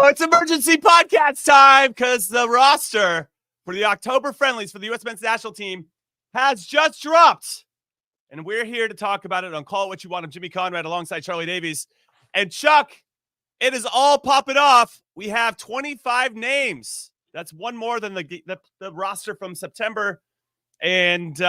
it's emergency podcast time because the roster for the October friendlies for the U.S. men's national team has just dropped. And we're here to talk about it on Call It What You Want. I'm Jimmy Conrad alongside Charlie Davies. And Chuck, it is all popping off. We have 25 names. That's one more than the roster from September. And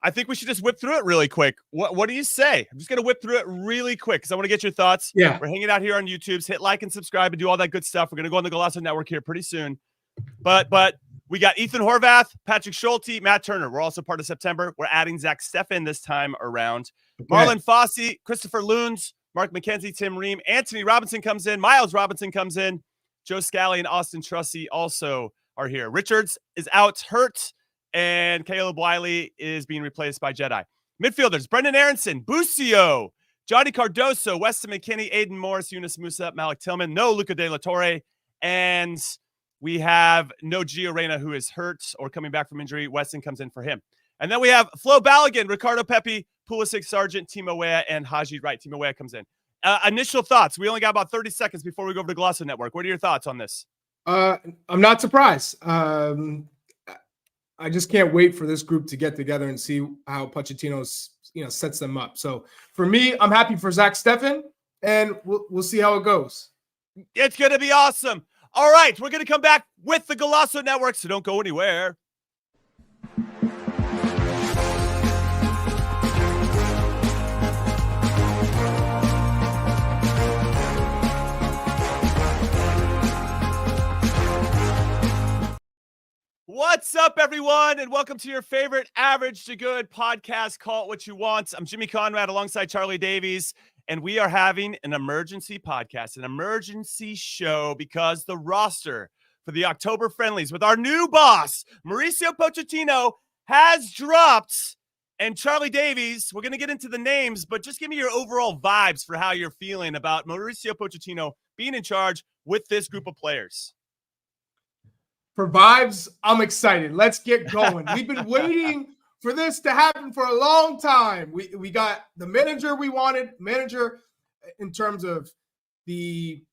I think we should just whip through it really quick. What do you say? I'm just going to whip through it really quick because I want to get your thoughts. Yeah. We're hanging out here on YouTube. So hit like and subscribe and do all that good stuff. We're going to go on the Golazo Network here pretty soon. But we got Ethan Horvath, Patrick Schulte, Matt Turner. We're also part of September. We're adding Zach Steffen this time around. Okay. Marlon Fossey, Christopher Loons, Mark McKenzie, Tim Ream, Anthony Robinson comes in. Miles Robinson comes in. Joe Scally and Austin Trussy also are here. Richards is out hurt. And Caleb Wiley is being replaced by Jedi. Midfielders, Brendan Aronson, Busio, Johnny Cardoso, Weston McKinney, Aiden Morris, Yunus Musa, Malik Tillman, no Luca De La Torre, and we have no Gio Reyna, who is hurt or coming back from injury. Weston comes in for him. And then we have Flo Balogun, Ricardo Pepi, Pulisic, Sargent, Timo Weah, and Haji Wright. Timo Weah comes in. Initial thoughts. We only got about 30 seconds before we go over to Golazo Network. What are your thoughts on this? I'm not surprised. I just can't wait for this group to get together and see how Pochettino, sets them up. So for me, I'm happy for Zach Steffen, and we'll see how it goes. It's going to be awesome. All right, we're going to come back with the Golazo Network, so don't go anywhere. What's up, everyone, and welcome to your favorite Average to Good podcast, Call It What You Want. I'm Jimmy Conrad alongside Charlie Davies, and we are having an emergency podcast, an emergency show, because the roster for the October friendlies with our new boss, Mauricio Pochettino, has dropped. And Charlie Davies, we're going to get into the names, but just give me your overall vibes for how you're feeling about Mauricio Pochettino being in charge with this group of players. For vibes, I'm excited. Let's get going. We've been waiting for this to happen for a long time. We got the manager we wanted, manager in terms of the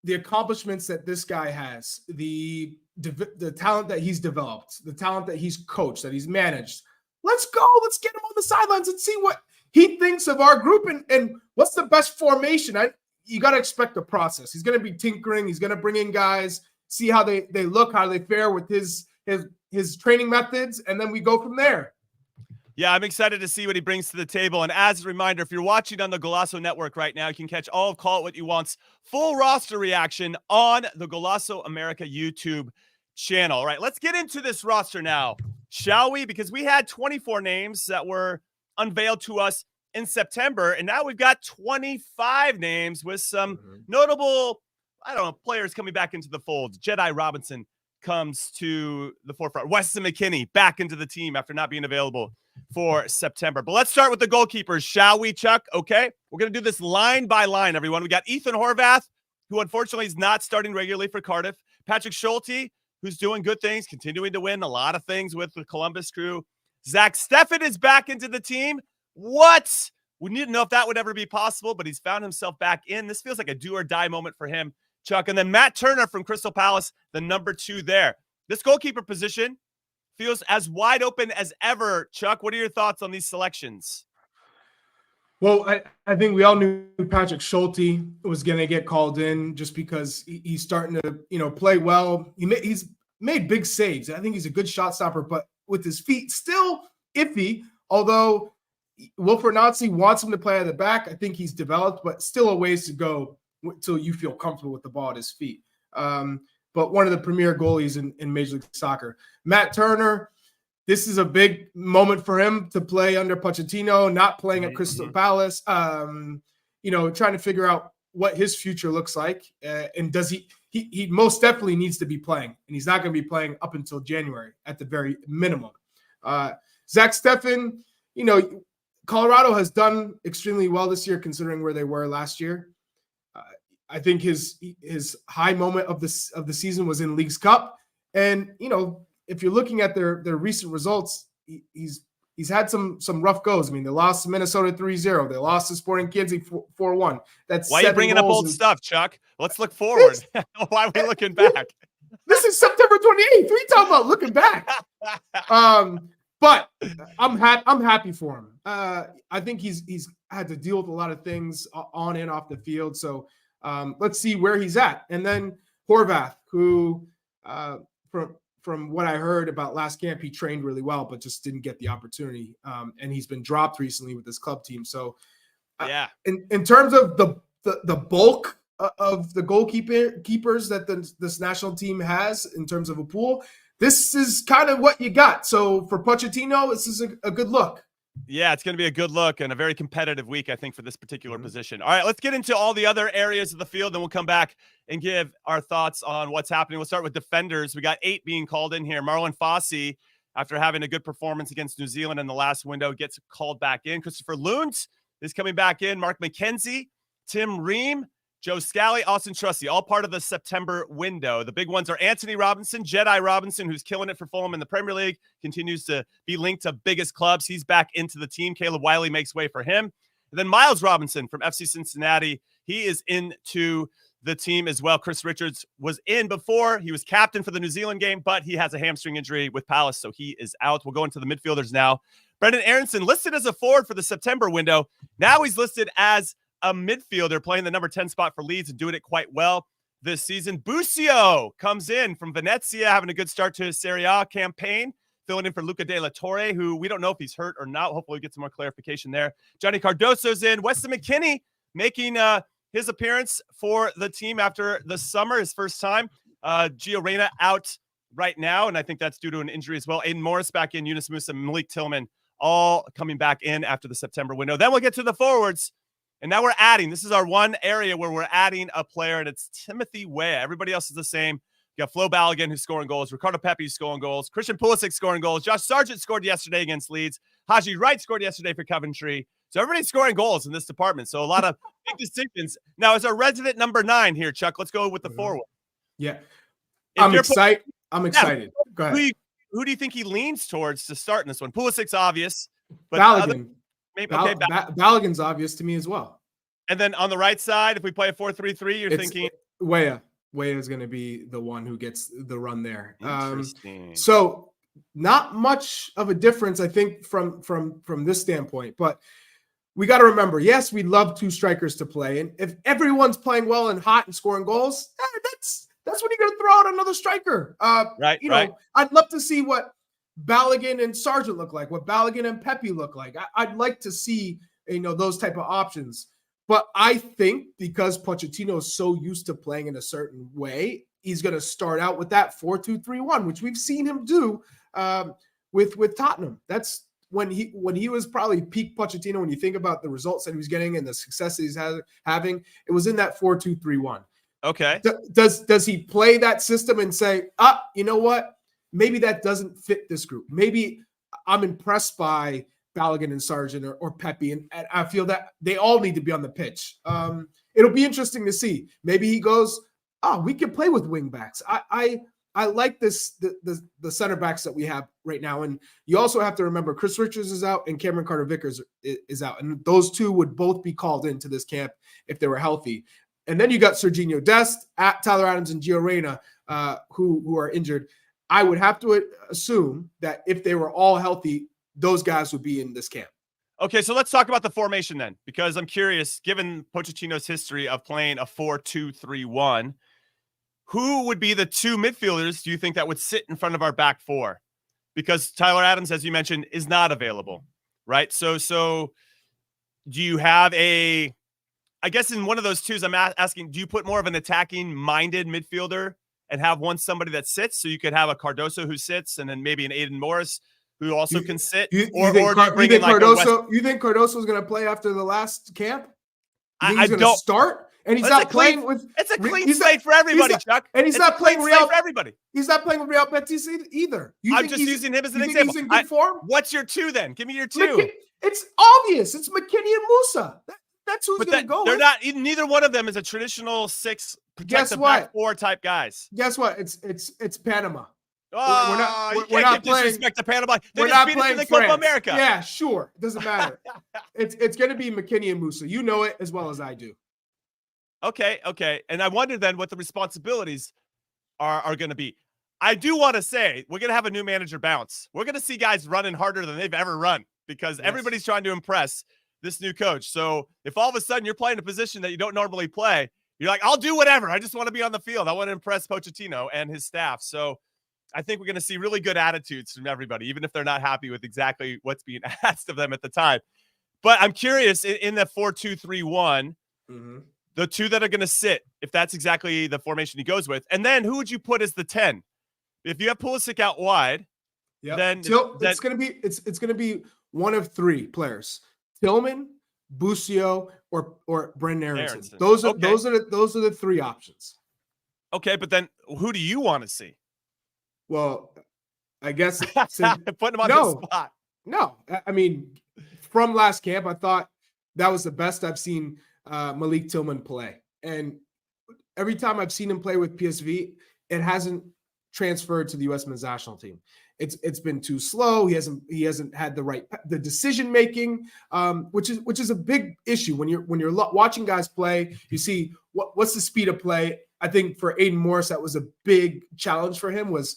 accomplishments that this guy has, the talent that he's developed, the talent that he's coached, that he's managed. Let's go. Let's get him on the sidelines and see what he thinks of our group and what's the best formation. You got to expect the process. He's going to be tinkering. He's going to bring in guys, see how they look, how they fare with his training methods, and then we go from there. Yeah, I'm excited to see what he brings to the table. And as a reminder, if you're watching on the Golazo Network right now, you can catch all of Call It What You Want's full roster reaction on the Golazo America YouTube channel. All right, let's get into this roster now, shall we? Because we had 24 names that were unveiled to us in September, and now we've got 25 names with some notable players coming back into the fold. Jedi Robinson comes to the forefront. Weston McKinney back into the team after not being available for September. But let's start with the goalkeepers, shall we, Chuck? Okay, we're going to do this line by line, everyone. We got Ethan Horvath, who unfortunately is not starting regularly for Cardiff. Patrick Schulte, who's doing good things, continuing to win a lot of things with the Columbus Crew. Zach Steffen is back into the team. What? We need to know if that would ever be possible, but he's found himself back in. This feels like a do or die moment for him, Chuck. And then Matt Turner from Crystal Palace, the number 2 there. This goalkeeper position feels as wide open as ever. Chuck, what are your thoughts on these selections? Well, I think we all knew Patrick Schulte was going to get called in just because he's starting to, play well. He's made big saves. I think he's a good shot stopper, but with his feet still iffy, although Wilfred Nancy wants him to play at the back. I think he's developed, but still a ways to go until you feel comfortable with the ball at his feet. But one of the premier goalies in Major League Soccer. Matt Turner, this is a big moment for him to play under Pochettino, not playing at Crystal Palace, trying to figure out what his future looks like. And does he most definitely needs to be playing, and he's not going to be playing up until January at the very minimum. Zach Steffen, Colorado has done extremely well this year considering where they were last year. I think his high moment of the season was in Leagues Cup, and if you're looking at their recent results, he's he's had some rough goes. I mean, they lost to Minnesota 3-0. They lost to Sporting Kansas 4-1. That's why are you bringing up old stuff, Chuck? Let's look forward. Why are we looking back? This is September 28th. What are you talking about looking back? But I'm happy for him. I think he's had to deal with a lot of things on and off the field. So let's see where he's at. And then Horvath, who from what I heard about last camp, he trained really well, but just didn't get the opportunity. And he's been dropped recently with his club team. So yeah, in terms of the bulk of the goalkeepers that this national team has in terms of a pool, this is kind of what you got. So for Pochettino, this is a good look. Yeah, it's going to be a good look and a very competitive week, I think, for this particular position. All right, let's get into all the other areas of the field, then we'll come back and give our thoughts on what's happening. We'll start with defenders. We got 8 being called in here. Marlon Fossey, after having a good performance against New Zealand in the last window, gets called back in. Christopher Luntz is coming back in. Mark McKenzie, Tim Ream, Joe Scally, Austin Trusty, all part of the September window. The big ones are Anthony Robinson, Jedi Robinson, who's killing it for Fulham in the Premier League, continues to be linked to biggest clubs. He's back into the team. Caleb Wiley makes way for him. And then Miles Robinson from FC Cincinnati, he is into the team as well. Chris Richards was in before. He was captain for the New Zealand game, but he has a hamstring injury with Palace, so he is out. We'll go into the midfielders now. Brendan Aronson listed as a forward for the September window. Now he's listed as a midfielder, playing the number 10 spot for Leeds and doing it quite well this season. Busio comes in from Venezia, having a good start to his Serie A campaign, filling in for Luca De La Torre, who we don't know if he's hurt or not. Hopefully we get some more clarification there. Johnny Cardoso's in. Weston McKennie making his appearance for the team after the summer, his first time. Gio Reyna out right now, and I think that's due to an injury as well. Aiden Morris back in, Yunus Musa, Malik Tillman all coming back in after the September window. Then we'll get to the forwards. And now we're adding. This is our one area where we're adding a player, and it's Timothy Weah. Everybody else is the same. You got Flo Balogun, who's scoring goals. Ricardo Pepe scoring goals. Christian Pulisic scoring goals. Josh Sargent scored yesterday against Leeds. Haji Wright scored yesterday for Coventry. So everybody's scoring goals in this department. So a lot of big distinctions. Now, as our resident number 9 here, Chuck, let's go with the forward. Yeah. I'm excited. Go ahead. Who do you think he leans towards to start in this one? Pulisic's obvious. But Balogun. Maybe, okay, Balogun's obvious to me as well. And then on the right side, if we play a 4-3-3, you're thinking Weah is going to be the one who gets the run there. Interesting. So not much of a difference, I think, from this standpoint. But we got to remember, yes, we'd love 2 strikers to play, and if everyone's playing well and hot and scoring goals, that's when you're going to throw out another striker. Right. I'd love to see what Balogun and Sargent look like, what Balogun and Pepe look like. I'd like to see, those type of options. But I think because Pochettino is so used to playing in a certain way, he's going to start out with that 4-2-3-1, which we've seen him do with Tottenham. That's when he was probably peak Pochettino. When you think about the results that he was getting and the success that he's having, it was in that 4-2-3-1. Okay. Does he play that system and say, you know what? Maybe that doesn't fit this group. Maybe I'm impressed by Balogun and Sargent or Pepe, and I feel that they all need to be on the pitch. It'll be interesting to see. Maybe he goes, we can play with wing backs. I like the center backs that we have right now. And you also have to remember Chris Richards is out and Cameron Carter-Vickers is out. And those 2 would both be called into this camp if they were healthy. And then you got Serginho Dest, Tyler Adams, and Gio Reyna, who are injured. I would have to assume that if they were all healthy, those guys would be in this camp. Okay, so let's talk about the formation then, because I'm curious, given Pochettino's history of playing a 4-2-3-1, who would be the 2 midfielders do you think that would sit in front of our back 4? Because Tyler Adams, as you mentioned, is not available, right? So do you have I guess in one of those 2s, I'm asking, do you put more of an attacking-minded midfielder and have somebody that sits, so you could have a Cardoso who sits and then maybe an Aiden Morris who also can sit? You think Cardoso is going to play after the last camp? I don't going to start, and he's not playing with. It's a clean slate for everybody, Chuck. And he's not playing Real for everybody. He's not playing with Real Betis either. I'm just using him as an example. He's in good form. What's your 2 then? Give me your 2. It's obvious. It's McKennie and Musa. That's who's going to go. They're not. Neither one of them is a traditional 6 protective back 4 type guys. Guess what? It's Panama. Oh, you can't give disrespect to Panama. They We're just not beat us playing in the Copa America. Yeah, sure. It doesn't matter. It's going to be McKinney and Musa. You know it as well as I do. Okay. And I wonder then what the responsibilities are going to be. I do want to say we're going to have a new manager bounce. We're going to see guys running harder than they've ever run because everybody's trying to impress this new coach. So if all of a sudden you're playing a position that you don't normally play, you're like, I'll do whatever. I just want to be on the field. I want to impress Pochettino and his staff. So I think we're going to see really good attitudes from everybody, even if they're not happy with exactly what's being asked of them at the time. But I'm curious in the 4-2-3-1, the two that are going to sit, if that's exactly the formation he goes with. And then who would you put as the 10? If you have Pulisic out wide, then it's going to be one of three players: Tillman, Busio, or Brendan Aronson. Those are the three options. Okay, but then who do you want to see? Well, I guess putting him on the spot. No, I mean, from last camp, I thought that was the best I've seen Malik Tillman play, and every time I've seen him play with PSV, it hasn't transferred to the U.S. men's national team. It's been too slow. He hasn't had the decision making, which is a big issue when you're watching guys play. You see what's the speed of play. I think for Aiden Morris, that was a big challenge for him, was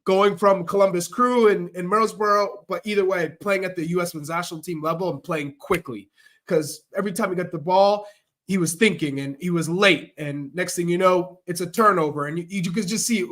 going from Columbus Crew and Middlesbrough, but either way, playing at the U.S. men's national team level and playing quickly. Because every time he got the ball, he was thinking and he was late. And next thing you know, it's a turnover. And you could just see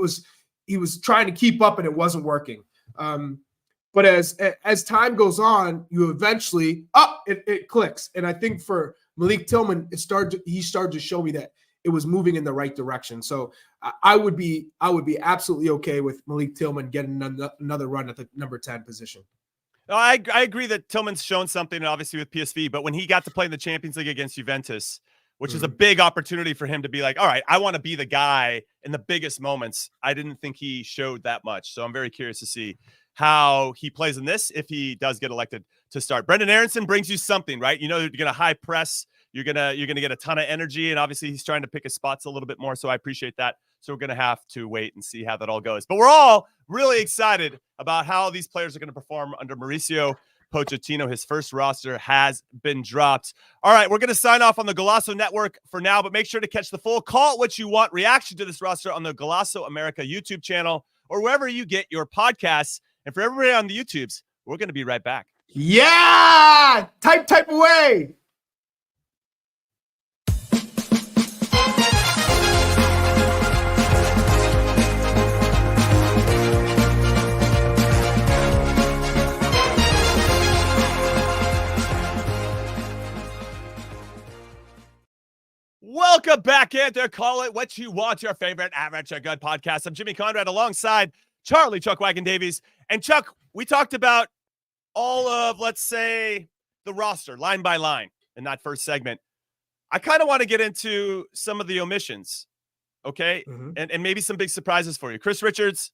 he was trying to keep up and it wasn't working. But as time goes on, you eventually, it clicks. And I think for Malik Tillman, he started to show me that it was moving in the right direction. So I would be absolutely okay with Malik Tillman getting another run at the number 10 position. No, I agree that Tillman's shown something, obviously, with PSV, but when he got to play in the Champions League against Juventus, which is a big opportunity for him to be like, all right, I want to be the guy in the biggest moments, I didn't think he showed that much. So I'm very curious to see how he plays in this if he does get elected to start. Brendan Aronson brings you something, right? You know, you're going to high press. You're gonna get a ton of energy, and obviously he's trying to pick his spots a little bit more, so I appreciate that. So we're gonna have to wait and see how that all goes. But we're all really excited about how these players are gonna perform under Mauricio Pochettino. His first roster has been dropped. All right, we're gonna sign off on the Golasso Network for now, but make sure to catch the full Call It What You Want reaction to this roster on the Golasso America YouTube channel or wherever you get your podcasts. And for everybody on the YouTubes, we're gonna be right back. Yeah, type away. Welcome back into Call It What You Want, your favorite Amateur Good podcast. I'm Jimmy Conrad alongside Charlie Chuck Wagon Davies. And Chuck, we talked about all of, let's say, the roster line by line in that first segment. I kind of want to get into some of the omissions, okay? And maybe some big surprises for you. Chris Richards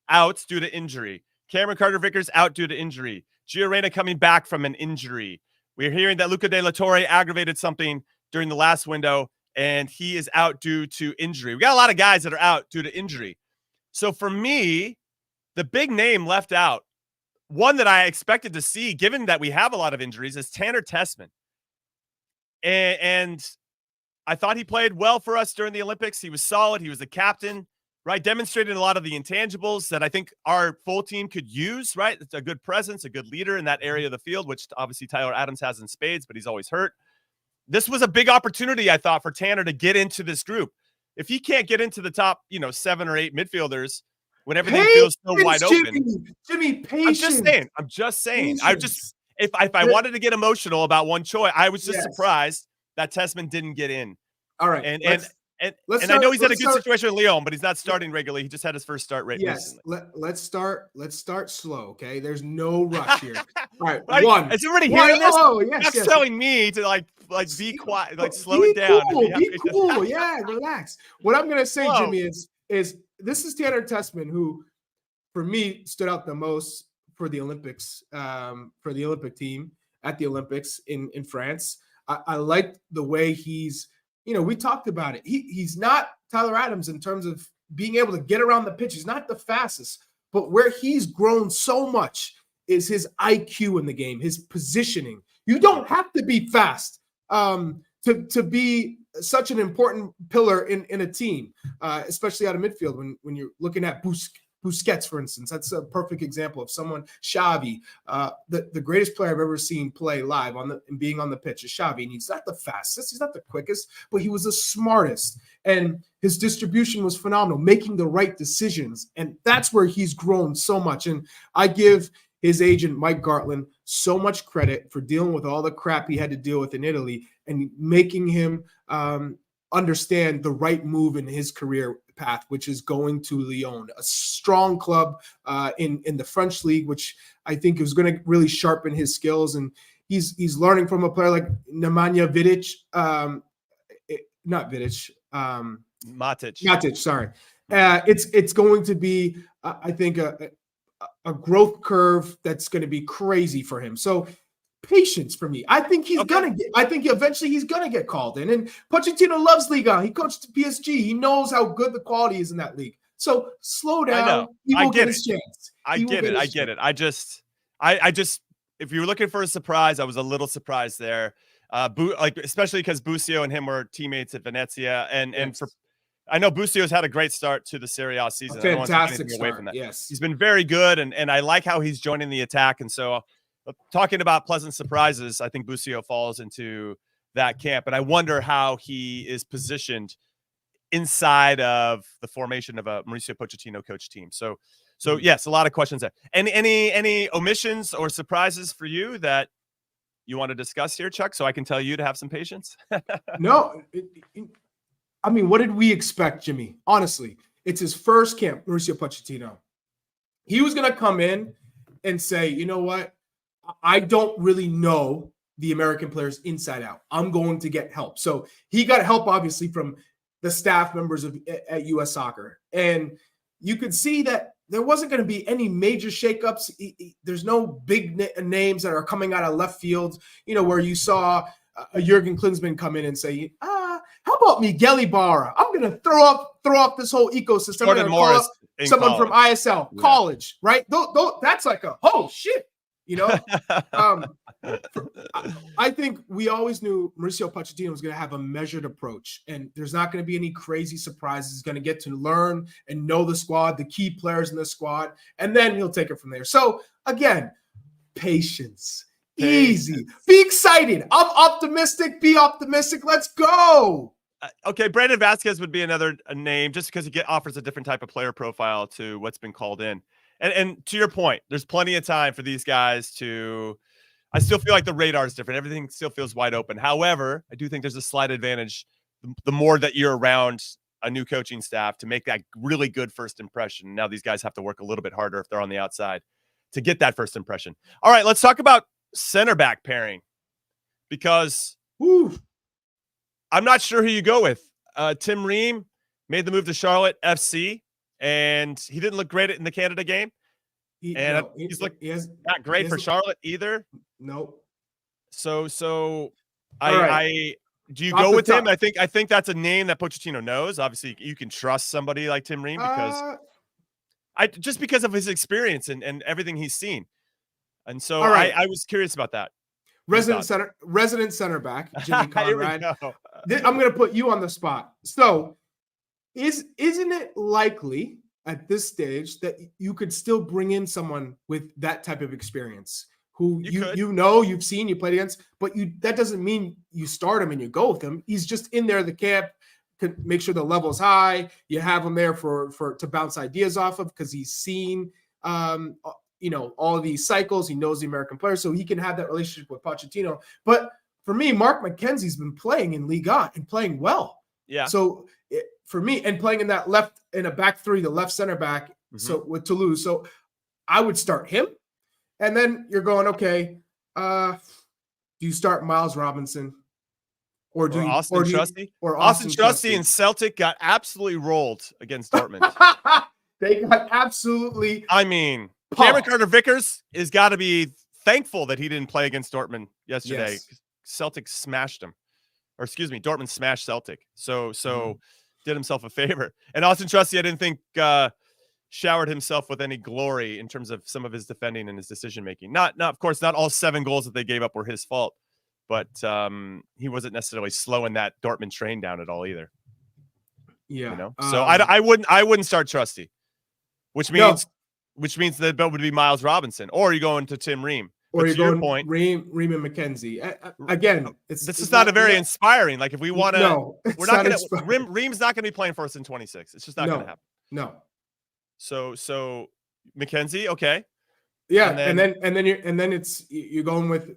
out due to injury. Cameron Carter-Vickers out due to injury. Gio Reyna coming back from an injury. We're hearing that Luca De La Torre aggravated something during the last window, and he is out due to injury. We got a lot of guys that are out due to injury. So for me, the big name left out, one that I expected to see, given that we have a lot of injuries, is Tanner Tessmann. And I thought he played well for us during the Olympics. He was solid. He was the captain, right? Demonstrated a lot of the intangibles that I think our full team could use, right? It's a good presence, a good leader in that area of the field, which obviously Tyler Adams has in spades, but he's always hurt. This was a big opportunity, I thought, for Tanner to get into this group. If he can't get into the top, 7 or 8 midfielders when everything feels so wide open. Jimmy, patience. I'm just saying. If I wanted to get emotional about one choice, I was just surprised that Tessmann didn't get in. All right. And I know he's had a good situation with Lyon, but he's not starting regularly. He just had his first start right recently. Let's start slow, okay? There's no rush here. All right, is everybody hearing this? Oh, yes, That's telling me to like be quiet, like slow it down. Be cool. Yeah, relax. What I'm gonna say, Jimmy, is this is Tanner Tessmann, who for me stood out the most for the Olympics, for the Olympic team at the Olympics in France. I liked the way he's, we talked about it. He's not Tyler Adams in terms of being able to get around the pitch. He's not the fastest, But where he's grown so much is his IQ in the game, his positioning. You don't have to be fast to be such an important pillar in a team, especially out of midfield. When you're looking at Busquets, for instance, that's a perfect example of someone. Xavi, the greatest player I've ever seen play live and being on the pitch is Xavi. And he's not the fastest, he's not the quickest, but he was the smartest. And his distribution was phenomenal, making the right decisions. And that's where he's grown so much. And I give his agent, Mike Gartland, so much credit for dealing with all the crap he had to deal with in Italy and making him understand the right move in his career path, which is going to Lyon, a strong club in the French league, which I think is going to really sharpen his skills. And he's learning from a player like Nemanja Vidic, not Vidic, Matic. Sorry, it's going to be, I think, a growth curve that's going to be crazy for him. So patience for me. I think eventually he's gonna get called in. And Pochettino loves Liga. He coached PSG. He knows how good the quality is in that league. So slow down. He will get his chance. I get it. I just if you were looking for a surprise, I was a little surprised there. Especially because Busio and him were teammates at Venezia, and for I know Busio's had a great start to the Serie A season. Fantastic start. Away from that. Yes, he's been very good, and I like how he's joining the attack. And so, talking about pleasant surprises, I think Busio falls into that camp, and I wonder how he is positioned inside of the formation of a Mauricio Pochettino coach team. So yes, a lot of questions there. Any omissions or surprises for you that you want to discuss here, Chuck, so I can tell you to have some patience? No. I mean, what did we expect, Jimmy? Honestly, it's his first camp, Mauricio Pochettino. He was going to come in and say, you know what? I don't really know the American players inside out. I'm going to get help. So he got help, obviously, from the staff members at US Soccer. And you could see that there wasn't going to be any major shakeups. There's no big names that are coming out of left field, where you saw a Jurgen Klinsmann come in and say, how about Miguel Ibarra? I'm going to throw off this whole ecosystem. Jordan Morris, someone from ISL, college, right? That's like oh, shit. I think we always knew Mauricio Pochettino was going to have a measured approach, and there's not going to be any crazy surprises. He's going to get to learn and know the squad, the key players in the squad, and then he'll take it from there. So again, patience. Easy. Be excited. I'm optimistic. Be optimistic. Let's go. Okay, Brandon Vasquez would be another name just because he offers a different type of player profile to what's been called in. And to your point, there's plenty of time for these guys to – I still feel like the radar is different. Everything still feels wide open. However, I do think there's a slight advantage the more that you're around a new coaching staff to make that really good first impression. Now these guys have to work a little bit harder if they're on the outside to get that first impression. All right, let's talk about center back pairing because I'm not sure who you go with. Tim Ream made the move to Charlotte FC, and he didn't look great in the Canada game. He's not great for Charlotte either. Nope. So do you go with him? I think that's a name that Pochettino knows. Obviously, you can trust somebody like Tim Ream because of his experience and everything he's seen. And so I was curious about that. Resident center back, Jimmy Conrad. I'm going to put you on the spot. So isn't it likely at this stage that you could still bring in someone with that type of experience who you've seen, you played against, but that doesn't mean you start him and you go with him. He's just in there, the camp, can make sure the level's high. You have him there to bounce ideas off of because he's seen all of these cycles. He knows the American players, so he can have that relationship with Pochettino. But for me, Mark McKenzie's been playing in Liga and playing well. Yeah. So for me, and playing in a back three, the left center back, so with Toulouse. So I would start him. And then you're going, okay, do you start Miles Robinson? Or Austin Trusty? Austin Trusty and Celtic got absolutely rolled against Dortmund. They got absolutely. I mean, Cameron Carter-Vickers has got to be thankful that he didn't play against Dortmund yesterday. Yes. Celtic smashed him. Or excuse me, Dortmund smashed Celtic. So did himself a favor. And Austin Trusty, I didn't think showered himself with any glory in terms of some of his defending and his decision making. Not of course, not all 7 goals that they gave up were his fault, but he wasn't necessarily slowing that Dortmund train down at all either. Yeah. You know, so I wouldn't start Trusty, which means that would be Miles Robinson, or you go into Tim Ream. Or but you're going point, Ream and McKenzie. Again, this is not a very inspiring. Like if we want to, no, we're not going to. Ream's not going to be playing for us in 26. It's just not going to happen. No. So McKenzie, okay. Yeah, and then you're going with,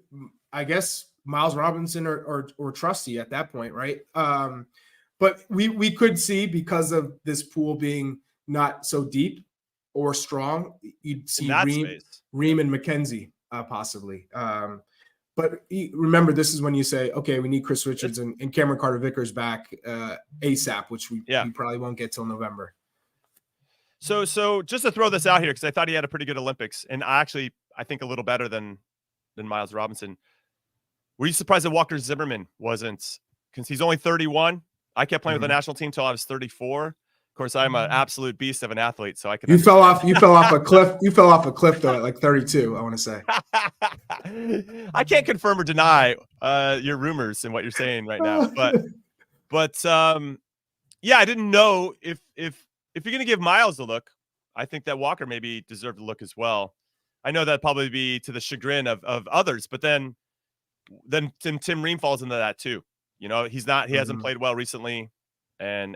I guess, Miles Robinson or Trusty at that point, right? But we could see, because of this pool being not so deep or strong, you'd see Ream and McKenzie possibly. But remember, this is when you say, okay, we need Chris Richards and Cameron Carter-Vickers back ASAP, which we probably won't get till November. So just to throw this out here, because I thought he had a pretty good Olympics, and I think a little better than Miles Robinson. Were you surprised that Walker Zimmerman wasn't? Because he's only 31. I kept playing with the national team till I was 34. Of course, I'm an absolute beast of an athlete, so I could. You fell off a cliff. You fell off a cliff though at like 32. I want to say. I can't confirm or deny your rumors and what you're saying right now, but yeah, I didn't know if you're going to give Miles a look, I think that Walker maybe deserved a look as well. I know that'd probably be to the chagrin of others, but then Tim Ream falls into that too. You know, he hasn't played well recently, and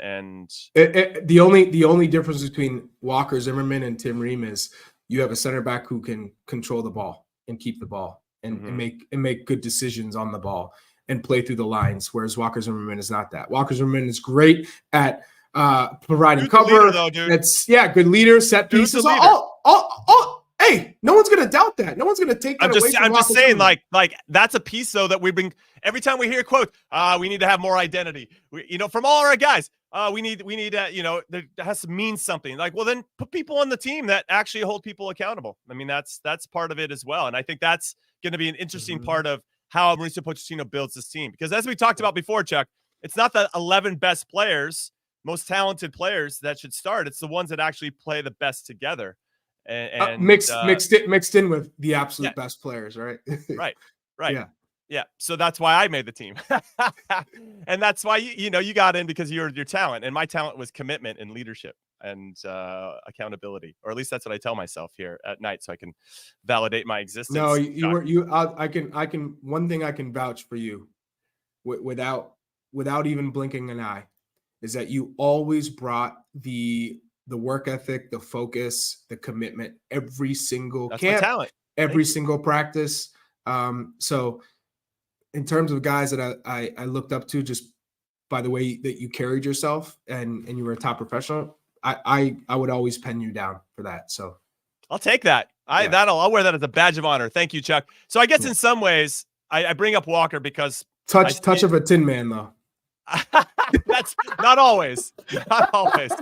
the only difference between Walker Zimmerman and Tim Ream is you have a center back who can control the ball and keep the ball and make good decisions on the ball and play through the lines, whereas Walker Zimmerman is not that. Walker Zimmerman is great at providing cover. Though, dude. It's good leader, set pieces. Hey, no one's gonna doubt that. No one's gonna take that away from I'm just Walker saying, Zimmerman. like that's a piece though that we bring every time we hear a quote. We need to have more identity. From all our guys. We need there has to mean something. Like, well, then put people on the team that actually hold people accountable. I mean, that's part of it as well, and I think that's going to be an interesting part of how Mauricio Pochettino builds this team. Because as we talked about before, Chuck, it's not the 11 best players, most talented players that should start. It's the ones that actually play the best together. And mixed in with the absolute best players, right? Right. Yeah. So that's why I made the team. And that's why you got in, because you're your talent, and my talent was commitment and leadership and accountability, or at least that's what I tell myself here at night, so I can validate my existence. No, I can one thing I can vouch for you without even blinking an eye is that you always brought the work ethic, the focus, the commitment, every single camp, every single practice. So in terms of guys that I looked up to just by the way that you carried yourself and you were a top professional, I would always pen you down for that. So I'll take that. I'll wear that as a badge of honor. Thank you, Chuck. So I guess in some ways I bring up Walker because touch of a Tin Man though. That's not always. Not always.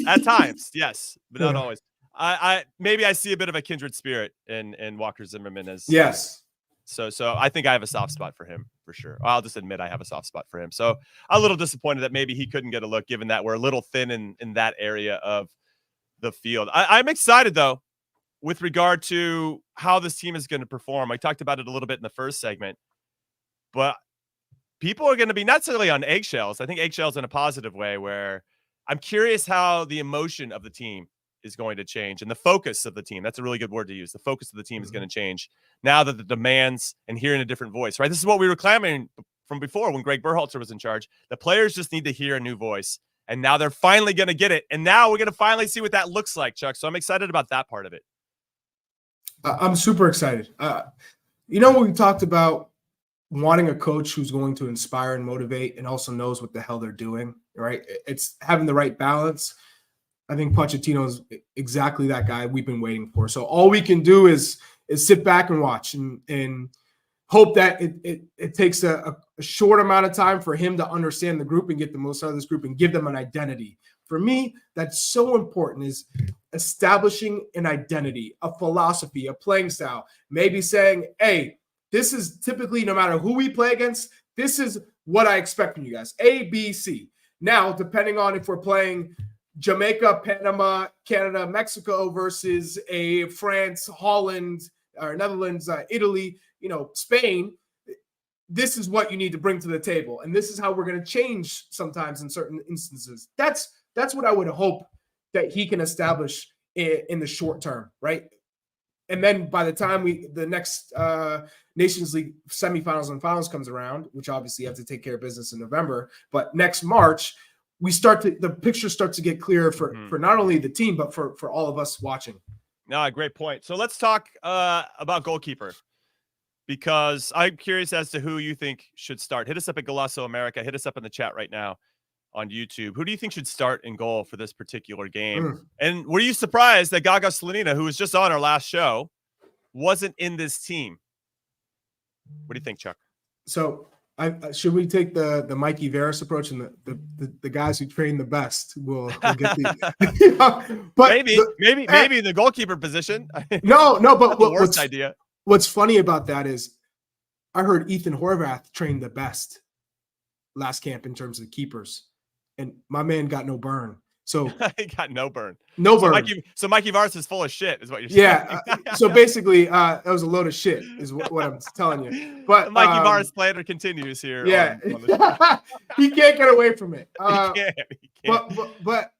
At times, yes, but not always. I maybe I see a bit of a kindred spirit in Walker Zimmerman as yes. So I think I have a soft spot for him for sure. I'll just admit I have a soft spot for him. So I'm a little disappointed that maybe he couldn't get a look, given that we're a little thin in that area of the field. I'm excited though with regard to how this team is going to perform. I talked about it a little bit in the first segment, but people are going to be not necessarily on eggshells. I think eggshells in a positive way, where I'm curious how the emotion of the team is going to change and the focus of the team. That's a really good word to use. The focus of the team is going to change now that the demands and hearing a different voice, right? This is what we were clamoring from before when Greg Berhalter was in charge. The players just need to hear a new voice, and now they're finally going to get it. And now we're going to finally see what that looks like, Chuck. So I'm excited about that part of it. I'm super excited. We talked about wanting a coach who's going to inspire and motivate and also knows what the hell they're doing, right? It's having the right balance. I think Pochettino is exactly that guy we've been waiting for. So all we can do is sit back and watch and hope that it takes a short amount of time for him to understand the group and get the most out of this group and give them an identity. For me, that's so important, is establishing an identity, a philosophy, a playing style, maybe saying, hey, this is typically, no matter who we play against, this is what I expect from you guys, A, B, C. Now, depending on if we're playing Jamaica, Panama, Canada, Mexico versus a France, Holland, or Netherlands, Italy, Spain. This is what you need to bring to the table. And this is how we're going to change sometimes in certain instances. That's what I would hope that he can establish in the short term, right? And then by the time the next Nations League semifinals and finals comes around, which obviously you have to take care of business in November, but next March, the picture starts to get clearer for not only the team, but for all of us watching. No, great point. So let's talk about goalkeeper, because I'm curious as to who you think should start. Hit us up at Golasso America. Hit us up in the chat right now on YouTube. Who do you think should start in goal for this particular game? And were you surprised that Gaga Slonina, who was just on our last show, wasn't in this team? What do you think, Chuck? So should we take the Mikey Veras approach, and the guys who train the best will get the but maybe in the goalkeeper position. No, but the worst idea. What's funny about that is I heard Ethan Horvath trained the best last camp in terms of keepers, and my man got no burn. So he got no burn. Burn. So Mikey Vars is full of shit, is what you're saying. Yeah. So basically, that was a load of shit, is what I'm telling you. But the Mikey Vars slander continues here. Yeah, on the he can't get away from it. He can't. But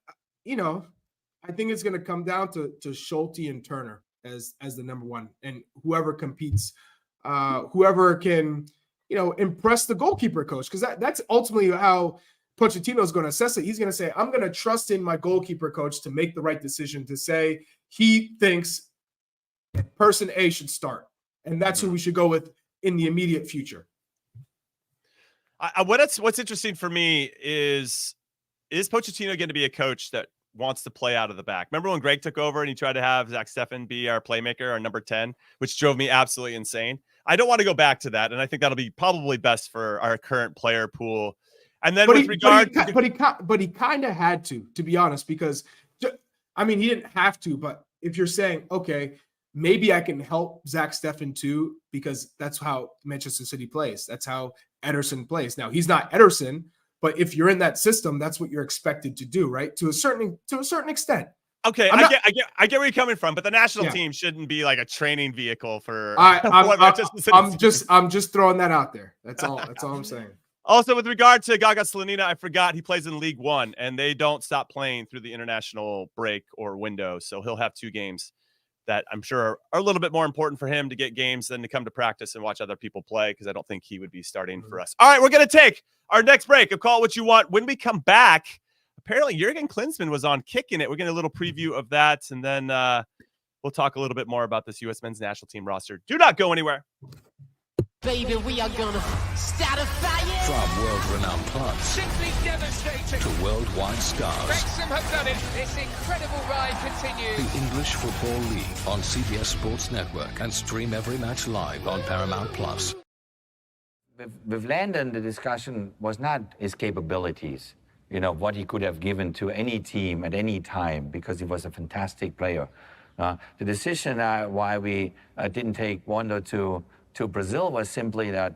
I think it's going to come down to Schulte and Turner as the number one, and whoever competes, whoever can impress the goalkeeper coach, because that's ultimately how Pochettino is going to assess it. He's going to say, I'm going to trust in my goalkeeper coach to make the right decision, to say he thinks person A should start, and that's who we should go with in the immediate future. What's interesting for me is Pochettino going to be a coach that wants to play out of the back? Remember when Greg took over and he tried to have Zach Steffen be our playmaker, our number 10, which drove me absolutely insane. I don't want to go back to that, and I think that'll be probably best for our current player pool. And then he kind of had to be honest, because he didn't have to, but if you're saying, okay, maybe I can help Zach Steffen too, because that's how Manchester City plays. That's how Ederson plays. Now, he's not Ederson, but if you're in that system, that's what you're expected to do, right? To a certain extent. Okay, I get where you're coming from, but the national team shouldn't be like a training vehicle for. I'm just throwing that out there. That's all I'm saying. Also, with regard to Gaga Slonina, I forgot he plays in League One, and they don't stop playing through the international break or window. So he'll have 2 games that I'm sure are a little bit more important for him to get games than to come to practice and watch other people play, because I don't think he would be starting for us. All right, we're going to take our next break. Call it what you want. When we come back, apparently Jurgen Klinsmann was on Kicking It. We're getting a little preview of that, and then we'll talk a little bit more about this U.S. men's national team roster. Do not go anywhere. Baby, we are gonna start a fire. From world-renowned clubs simply devastating to worldwide stars, Wrexham have done it. This incredible ride continues. The English Football League on CBS Sports Network, and stream every match live on Paramount Plus. With Landon, the discussion was not his capabilities, what he could have given to any team at any time, because he was a fantastic player. The decision why we didn't take Wanda to Brazil was simply that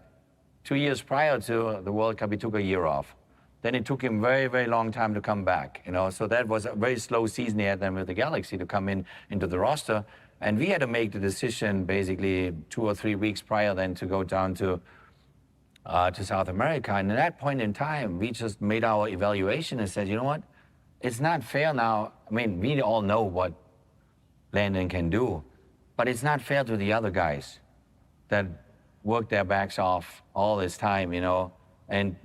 2 years prior to the World Cup, he took a year off. Then it took him very, very long time to come back, So that was a very slow season he had then with the Galaxy to come into the roster. And we had to make the decision basically 2 or 3 weeks prior then to go down to South America. And at that point in time, we just made our evaluation and said, you know what? It's not fair now. We all know what Landon can do, but it's not fair to the other guys that worked their backs off all this time, and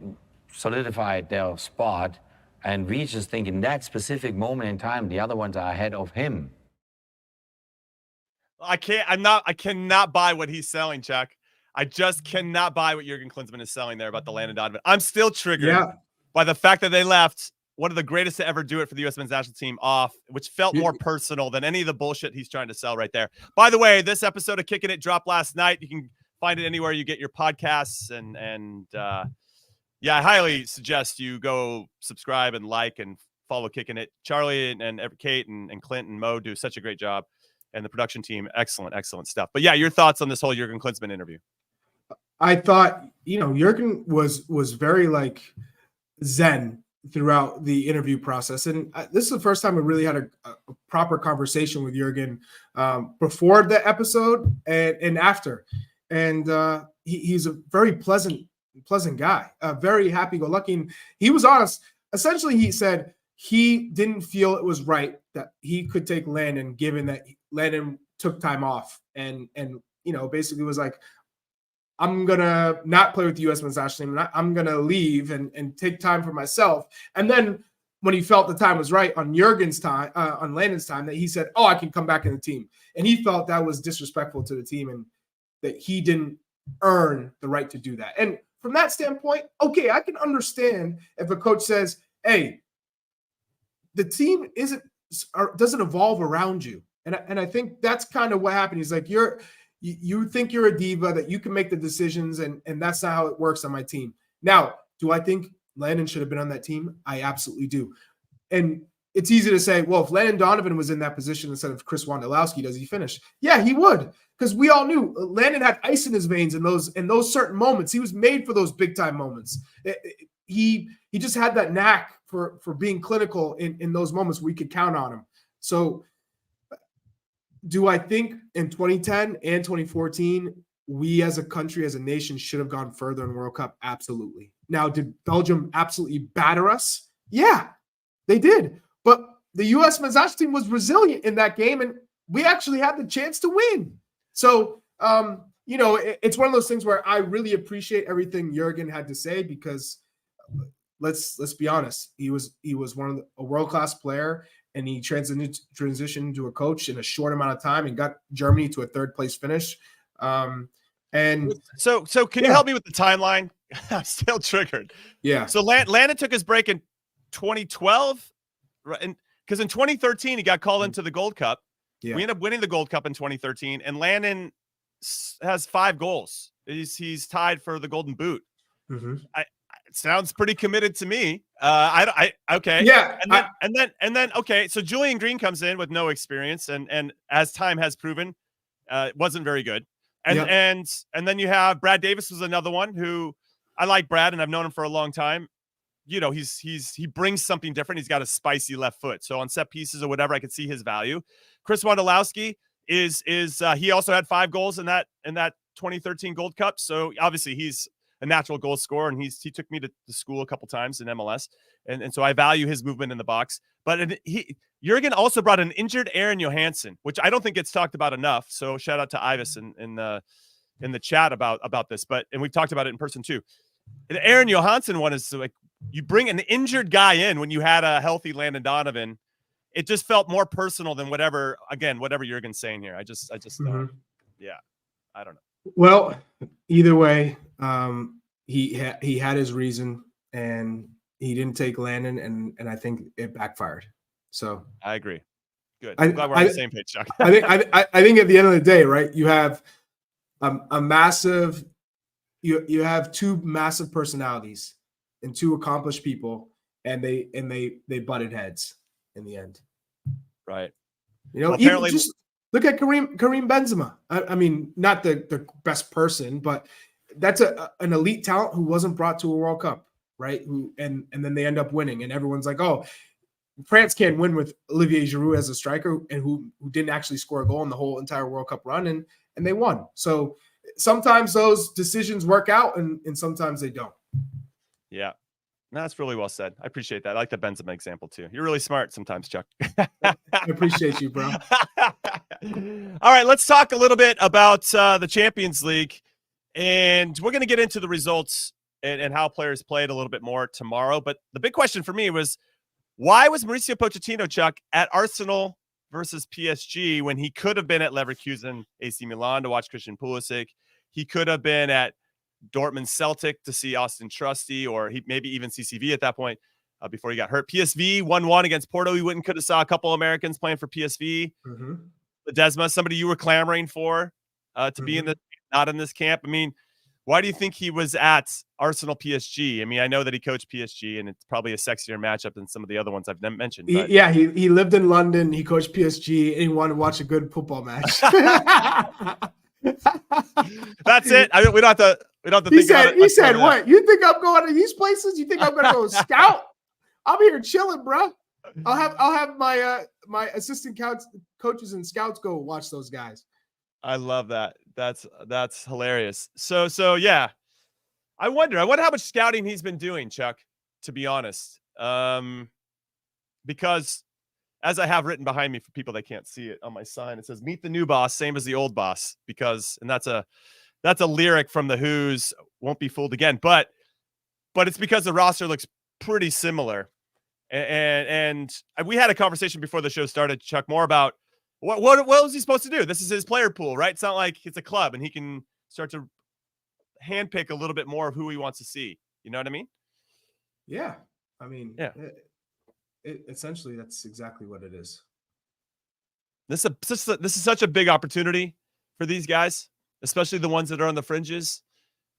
solidified their spot. And we just think in that specific moment in time, the other ones are ahead of him. I cannot buy what he's selling, Chuck. I just cannot buy what Jurgen Klinsmann is selling there about the Landon Donovan. I'm still triggered by the fact that they left one of the greatest to ever do it for the U.S. men's national team off, which felt more personal than any of the bullshit he's trying to sell right there. By the way, this episode of Kicking It dropped last night. You can find it anywhere you get your podcasts. And I highly suggest you go subscribe and like and follow Kicking It. Charlie and Kate and Clint and Mo do such a great job. And the production team, excellent stuff. But your thoughts on this whole Jurgen Klinsmann interview? I thought, Jurgen was very zen throughout the interview process. And this is the first time we really had a proper conversation with Jurgen before the episode and after. And he's a very pleasant guy, very happy-go-lucky. And he was honest. Essentially, he said he didn't feel it was right that he could take Landon, given that Landon took time off and basically was like, I'm going to not play with the U.S. men's national team. I'm going to leave and take time for myself. And then when he felt the time was right on Jurgen's time, on Landon's time, that he said, I can come back in the team. And he felt that was disrespectful to the team and that he didn't earn the right to do that. And from that standpoint, okay, I can understand if a coach says, hey, the team doesn't evolve around you. And I think that's kind of what happened. He's like, you think you're a diva, that you can make the decisions, and that's not how it works on my team. Now, do I think Landon should have been on that team? I absolutely do. And it's easy to say, well, if Landon Donovan was in that position instead of Chris Wondolowski, does he finish? Yeah, he would, because we all knew Landon had ice in his veins in those certain moments. He was made for those big time moments. He just had that knack for being clinical in those moments where we could count on him. So do I think in 2010 and 2014, we as a country, as a nation, should have gone further in World Cup? Absolutely. Now, did Belgium absolutely batter us? Yeah, they did. But the U.S. men's national team was resilient in that game, and we actually had the chance to win. So, it's one of those things where I really appreciate everything Jurgen had to say, because let's be honest, he was a world-class player, and he transitioned to a coach in a short amount of time and got Germany to a third-place finish. And so can you help me with the timeline? I'm still triggered. Yeah. So Landon took his break in 2012, right? And because in 2013 he got called into the Gold Cup. Yeah. We ended up winning the Gold Cup in 2013, and Landon has 5 goals. He's tied for the Golden Boot. Mm-hmm. It sounds pretty committed to me. Okay. Yeah. And then okay. So Julian Green comes in with no experience, and as time has proven, wasn't very good. And then you have Brad Davis was another one who I like Brad, and I've known him for a long time. He brings something different. He's got a spicy left foot. So on set pieces or whatever, I could see his value. Chris Wondolowski is he also had 5 goals in that 2013 Gold Cup. So obviously he's a natural goal scorer, and he took me to school a couple times in MLS, and so I value his movement in the box. But Jurgen also brought an injured Aaron Johansson, which I don't think gets talked about enough. So shout out to Ivis in the chat about this, and we've talked about it in person too. The Aaron Johansson one is like, you bring an injured guy in when you had a healthy Landon Donovan. It just felt more personal than whatever Jurgen's saying here. I just mm-hmm. I don't know. Well, either way, he had his reason, and he didn't take Landon, and I think it backfired. So I agree. Good. I'm glad we're on the same page, Chuck. I think at the end of the day, right, you have a massive, you have 2 massive personalities and 2 accomplished people, and they butted heads in the end. Right. Well, apparently, just look at Karim Benzema. I mean, not the best person, but that's an elite talent who wasn't brought to a World Cup, right? And then they end up winning, and everyone's like, oh, France can't win with Olivier Giroud as a striker, and who didn't actually score a goal in the whole entire World Cup run, and they won. So sometimes those decisions work out, and sometimes they don't. Yeah. No, that's really well said. I appreciate that. I like the Benzema example too. You're really smart sometimes, Chuck. I appreciate you, bro. All right, let's talk a little bit about the Champions League, and we're going to get into the results and how players played a little bit more tomorrow. But the big question for me was, why was Mauricio Pochettino, Chuck, at Arsenal versus PSG when he could have been at Leverkusen, AC Milan to watch Christian Pulisic? He could have been at Dortmund Celtic to see Austin Trusty, or he maybe even CCV at that point before he got hurt. PSV 1-1 against Porto. He could have saw a couple Americans playing for PSV. Mm-hmm. Ledesma, somebody you were clamoring for to be not in this camp. I mean, why do you think he was at Arsenal PSG? I mean, I know that he coached PSG, and it's probably a sexier matchup than some of the other ones I've mentioned. But. He lived in London. He coached PSG, and he wanted to watch a good football match. That's it. I mean, we don't have to think about it. He said, "What? You think I'm going to these places? You think I'm going to go scout? I'm here chilling, bro. I'll have my my assistant coaches and scouts go watch those guys. I love that. That's hilarious. So yeah. I wonder how much scouting he's been doing, Chuck, to be honest. Because as I have written behind me for people that can't see it on my sign, it says "Meet the new boss, same as the old boss." And that's a lyric from the Who's "Won't Be Fooled Again," but it's because the roster looks pretty similar. And we had a conversation before the show started, Chuck, more about what was he supposed to do? This is his player pool, right? It's not like it's a club and he can start to handpick a little bit more of who he wants to see. You know what I mean? Yeah. I mean, yeah. Essentially, that's exactly what it is. This is such a big opportunity for these guys, especially the ones that are on the fringes,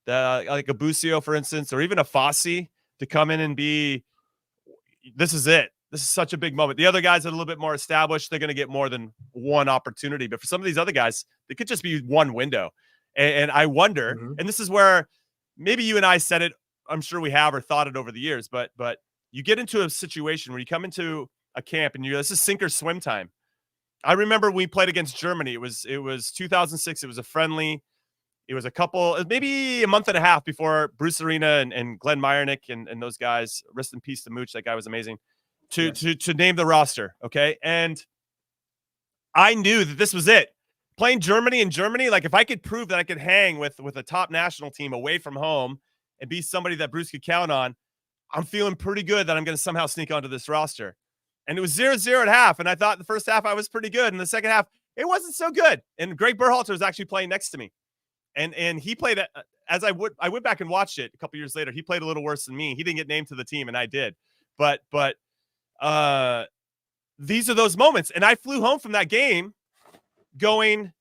like a Busio, for instance, or even a Fossey, to come in and be, this is it. This is such a big moment. The other guys that are a little bit more established, they're going to get more than one opportunity. But for some of these other guys, it could just be one window. And I wonder, and this is where maybe you and I said it, I'm sure we have or thought it over the years, but you get into a situation where you come into a camp and this is sink or swim time. I remember we played against Germany. It was 2006. It was a friendly. It was maybe a month and a half before Bruce Arena and Glenn Meyernick and those guys, rest in peace to Mooch. That guy was amazing to name the roster. Okay. And I knew that this was it. Playing Germany in Germany, like if I could prove that I could hang with a top national team away from home and be somebody that Bruce could count on, I'm feeling pretty good that I'm going to somehow sneak onto this roster. And it was 0-0 at half. And I thought the first half I was pretty good. And the second half, it wasn't so good. And Greg Berhalter was actually playing next to me. And he played, as I went back and watched it a couple years later. He played a little worse than me. He didn't get named to the team and I did. But these are those moments. And I flew home from that game going,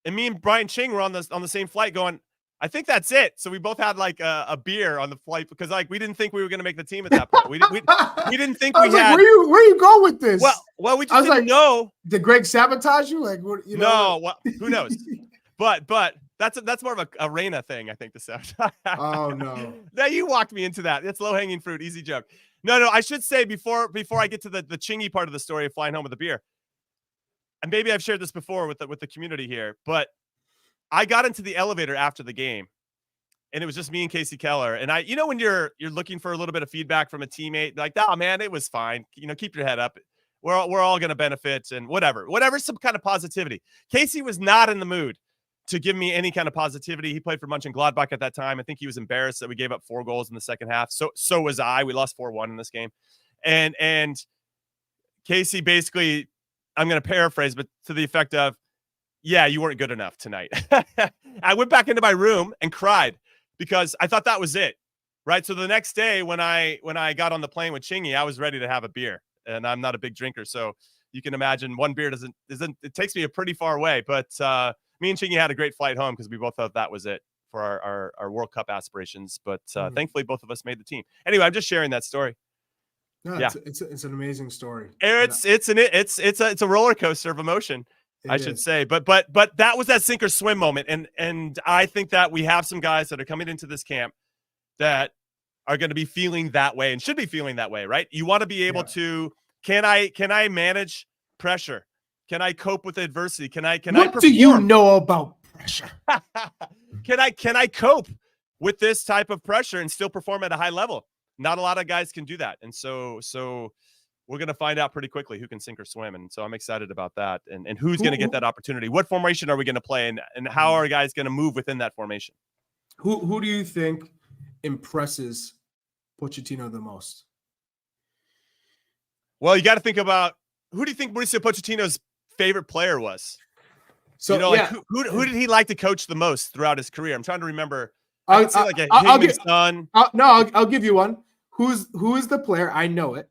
and me and Brian Ching were on the same flight going, I think that's it. So we both had like a beer on the flight because like we didn't think we were going to make the team at that point. We didn't think we had. Where you go with this? Well, we just didn't know. Did Greg sabotage you? Like what? No, well, who knows? but that's more of a Reina thing, I think. The sabotage. Oh no! Now you walked me into that. It's low hanging fruit, easy joke. No. I should say before I get to the Chingy part of the story of flying home with a beer, and maybe I've shared this before with the community here, but I got into the elevator after the game, and it was just me and Casey Keller. And when you're looking for a little bit of feedback from a teammate, like, oh man, it was fine. Keep your head up. We're all going to benefit and whatever, some kind of positivity. Casey was not in the mood to give me any kind of positivity. He played for Mönchengladbach at that time. I think he was embarrassed that we gave up 4 goals in the second half. So was I. We lost 4-1 in this game. And Casey basically, I'm going to paraphrase, but to the effect of, yeah, you weren't good enough tonight. I went back into my room and cried because I thought that was it. Right. So the next day when I got on the plane with Chingy, I was ready to have a beer, and I'm not a big drinker. So you can imagine one beer it takes me a pretty far away. But me and Chingy had a great flight home because we both thought that was it for our World Cup aspirations. But thankfully both of us made the team. Anyway, I'm just sharing that story. No, yeah, it's an amazing story. It's a roller coaster of emotion. I should say, but that was that sink or swim moment. And I think that we have some guys that are coming into this camp that are going to be feeling that way and should be feeling that way, right? You want to be able to, can I manage pressure? Can I cope with adversity? What do you know about pressure? Can I cope with this type of pressure and still perform at a high level? Not a lot of guys can do that. And so we're going to find out pretty quickly who can sink or swim. And so I'm excited about that. And who's going to get that opportunity? What formation are we going to play? And how are guys going to move within that formation? Who do you think impresses Pochettino the most? Well, you got to think about, who do you think Mauricio Pochettino's favorite player was? So, who did he like to coach the most throughout his career? I'm trying to remember. I'll give you one. Who is the player? I know it.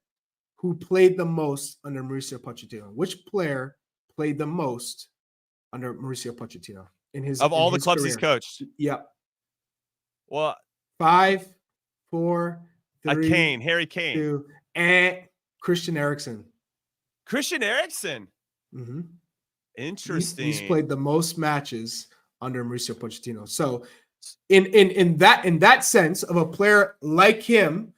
Who played the most under Mauricio Pochettino? Which player played the most under Mauricio Pochettino of all the clubs career? He's coached? Yep. Well, 5, 4, 3, Harry Kane, 2, and Christian Eriksen. Christian Eriksen. Mm-hmm. Interesting. He's played the most matches under Mauricio Pochettino. So, in that sense of a player like him,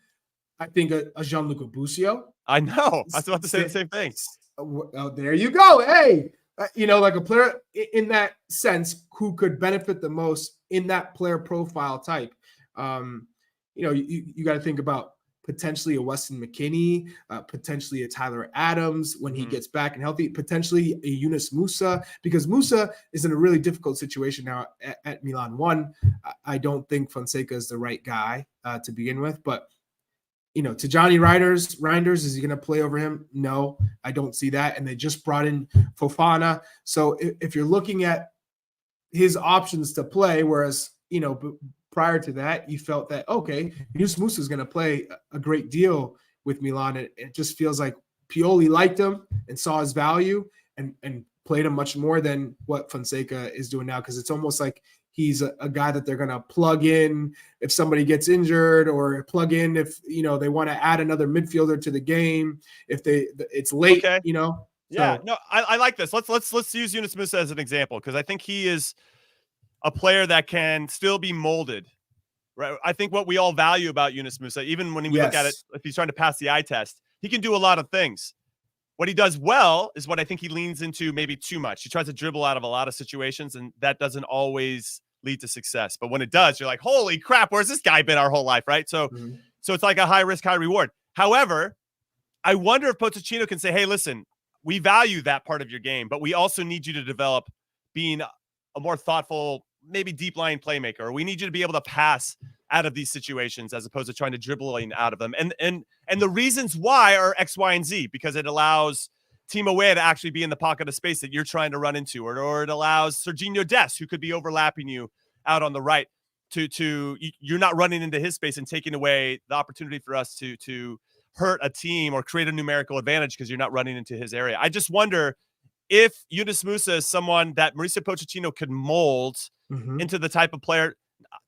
I think a Gianluca Busio. I know. I was about to say the same thing. Oh, there you go. Hey, like a player in that sense who could benefit the most in that player profile type. You got to think about potentially a Weston McKennie, potentially a Tyler Adams when he gets back and healthy, potentially a Yunus Musa, because Musa is in a really difficult situation now at Milan. One, I don't think Fonseca is the right guy to begin with, but to Johnny Reinders, is he going to play over him? No, I don't see that. And they just brought in Fofana. So if you're looking at his options to play, whereas, prior to that, you felt that, okay, Yunus Musa is going to play a great deal with Milan. It just feels like Pioli liked him and saw his value and played him much more than what Fonseca is doing now, because it's almost like he's a guy that they're going to plug in if somebody gets injured, or plug in if, they want to add another midfielder to the game. If it's late, Okay. Yeah, So, no, I like this. Let's use Yunus Musa as an example, because I think he is a player that can still be molded, right? I think what we all value about Yunus Musa, even when we look at it, if he's trying to pass the eye test, he can do a lot of things. What he does well is what I think he leans into maybe too much. He tries to dribble out of a lot of situations, and that doesn't always lead to success. But when it does, you're like, holy crap, where's this guy been our whole life, right? So it's like a high risk, high reward. However, I wonder if Pochettino can say, hey, listen, we value that part of your game, but we also need you to develop being a more thoughtful, maybe deep line playmaker, or we need you to be able to pass out of these situations as opposed to trying to dribble out of them. And the reasons why are X, Y, and Z, because it allows Timo Weah to actually be in the pocket of space that you're trying to run into, or it allows Serginho Dest, who could be overlapping you out on the right, to you're not running into his space and taking away the opportunity for us to hurt a team or create a numerical advantage because you're not running into his area. I just wonder if Yunus Musa is someone that Mauricio Pochettino could mold into the type of player,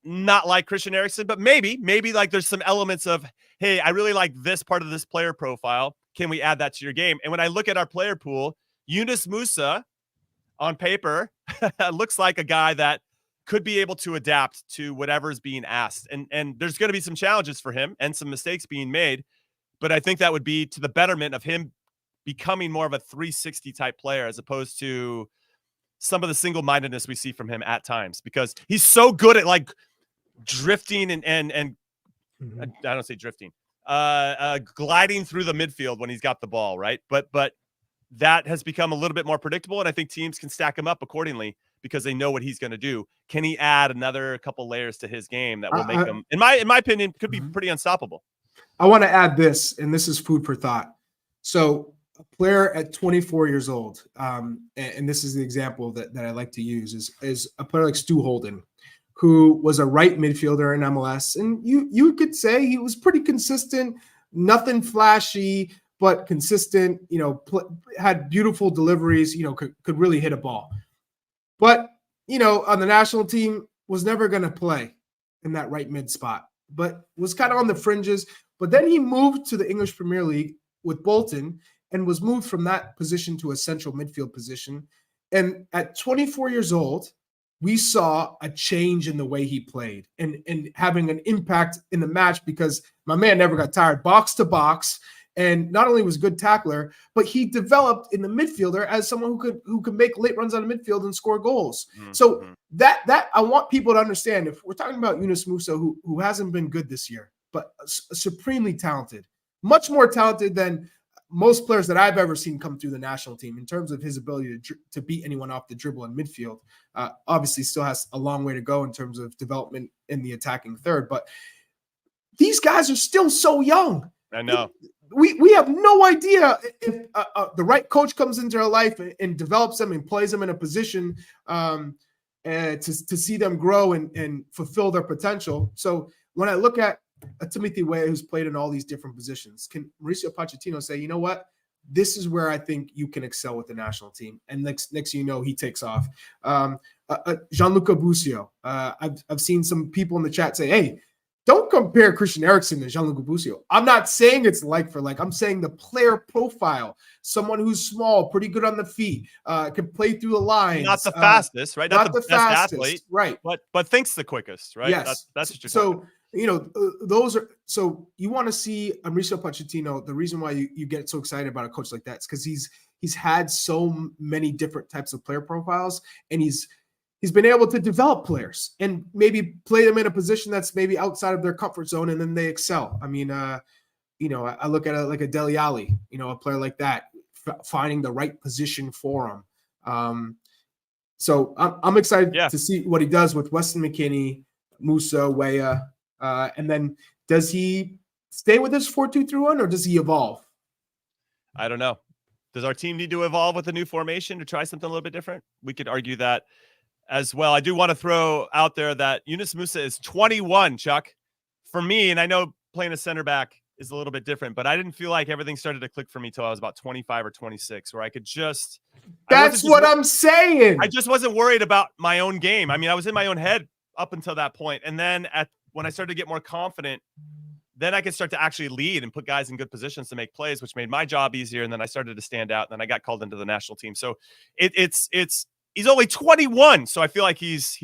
not like Christian Eriksen, but maybe like there's some elements of, hey, I really like this part of this player profile. Can we add that to your game? And when I look at our player pool, Yunus Musa on paper looks like a guy that could be able to adapt to whatever is being asked. And there's going to be some challenges for him and some mistakes being made, but I think that would be to the betterment of him becoming more of a 360 type player as opposed to some of the single-mindedness we see from him at times, because he's so good at like drifting and I don't say drifting, gliding through the midfield when he's got the ball, right? But that has become a little bit more predictable, and I think teams can stack him up accordingly because they know what he's going to do. Can he add another couple layers to his game that will make him, in my opinion, could be pretty unstoppable? I want to add this, and this is food for thought. So a player at 24 years old, and this is the example that I like to use, is a player like Stu Holden, who was a right midfielder in MLS. And you could say he was pretty consistent, nothing flashy, but consistent, had beautiful deliveries, could really hit a ball. But, on the national team, was never going to play in that right mid spot, but was kind of on the fringes. But then he moved to the English Premier League with Bolton and was moved from that position to a central midfield position. And at 24 years old, we saw a change in the way he played and having an impact in the match, because my man never got tired, box to box, and not only was a good tackler, but he developed in the midfielder as someone who could make late runs out of midfield and score goals. So that I want people to understand. If we're talking about Yunus Musa, who hasn't been good this year, but supremely talented, much more talented than most players that I've ever seen come through the national team in terms of his ability to beat anyone off the dribble in midfield. Obviously still has a long way to go in terms of development in the attacking third, but these guys are still so young. I know. We have no idea if the right coach comes into their life and develops them and plays them in a position to see them grow and fulfill their potential. So when I look at Timothy Weah, who's played in all these different positions, can Mauricio Pochettino say, you know what, this is where I think you can excel with the national team? And next he takes off. Gianluca Busio. I've seen some people in the chat say, hey, don't compare Christian Eriksen to Gianluca Busio. I'm not saying it's like for like. I'm saying the player profile, someone who's small, pretty good on the feet, can play through the lines. Not the fastest, right? Not the best fastest, athlete, right? But thinks the quickest, right? Yes. That's what you're so. talking. those are, so you want to see Mauricio Pochettino. The reason why you get so excited about a coach like that is because he's had so many different types of player profiles, and he's been able to develop players and maybe play them in a position that's maybe outside of their comfort zone, and then they excel. I mean, I look at like a Dele Alli, a player like that, finding the right position for him. So I'm excited to see what he does with Weston McKennie, Musa, Weah. And then does he stay with this 4-2-3-1 or does he evolve? I don't know. Does our team need to evolve with a new formation to try something a little bit different? We could argue that as well. I do want to throw out there that Yunus Musa is 21, Chuck. For me, and I know playing a center back is a little bit different, but I didn't feel like everything started to click for me till I was about 25 or 26, where I could just... That's what I'm saying. I just wasn't worried about my own game. I mean, I was in my own head up until that point. And then when I started to get more confident, then I could start to actually lead and put guys in good positions to make plays, which made my job easier. And then I started to stand out. And then I got called into the national team. So he's only 21. So I feel like he's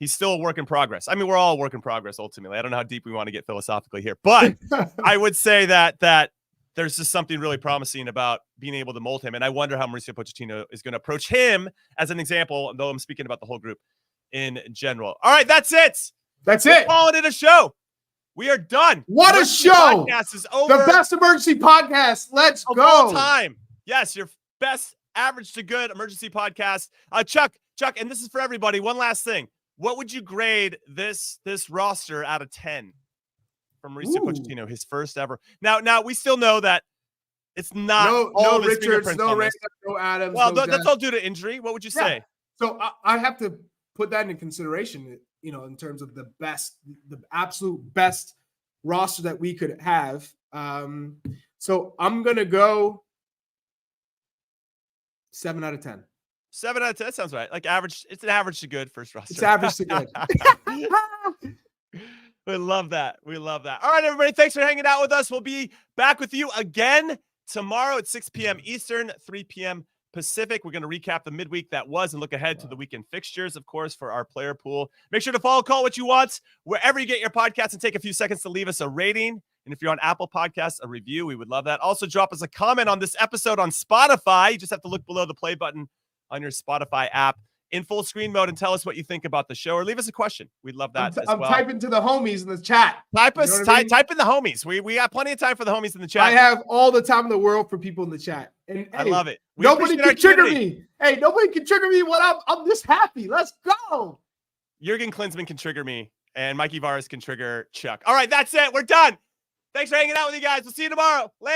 still a work in progress. I mean, we're all a work in progress ultimately. I don't know how deep we want to get philosophically here, but I would say that there's just something really promising about being able to mold him. And I wonder how Mauricio Pochettino is going to approach him as an example, though I'm speaking about the whole group in general. All right, that's it. We're calling it a show. We are done. What a show. Podcast is over. The best emergency podcast. Let's go. All time. Yes, your best average to good emergency podcast. Chuck, and this is for everybody. One last thing. What would you grade this roster out of 10 from Mauricio Pochettino, his first ever? Now we still know that it's not no Richards, no Randall, no Adams. Well, that's all due to injury. What would you say? So I have to put that into consideration, in terms of the absolute best roster that we could have. So I'm going to go 7 out of 10. 7 out of 10. That sounds right. Like average. It's an average to good first roster. It's average to good. We love that. We love that. All right, everybody. Thanks for hanging out with us. We'll be back with you again tomorrow at 6 p.m. Eastern, 3 p.m. Pacific. We're going to recap the midweek that was and look ahead to the weekend fixtures, of course, for our player pool. Make sure to follow Call What You Want wherever you get your podcasts and take a few seconds to leave us a rating. And if you're on Apple Podcasts, a review, we would love that. Also, drop us a comment on this episode on Spotify. You just have to look below the play button on your Spotify app in full screen mode and tell us what you think about the show, or leave us a question. We'd love that as well. I'm typing to the homies in the chat. Type in the homies. We got plenty of time for the homies in the chat. I have all the time in the world for people in the chat. And I love it. Nobody can trigger me. Hey, nobody can trigger me when I'm this happy. Let's go. Jurgen Klinsmann can trigger me, and Mikey Varas can trigger Chuck. All right, that's it. We're done. Thanks for hanging out with you guys. We'll see you tomorrow. Later.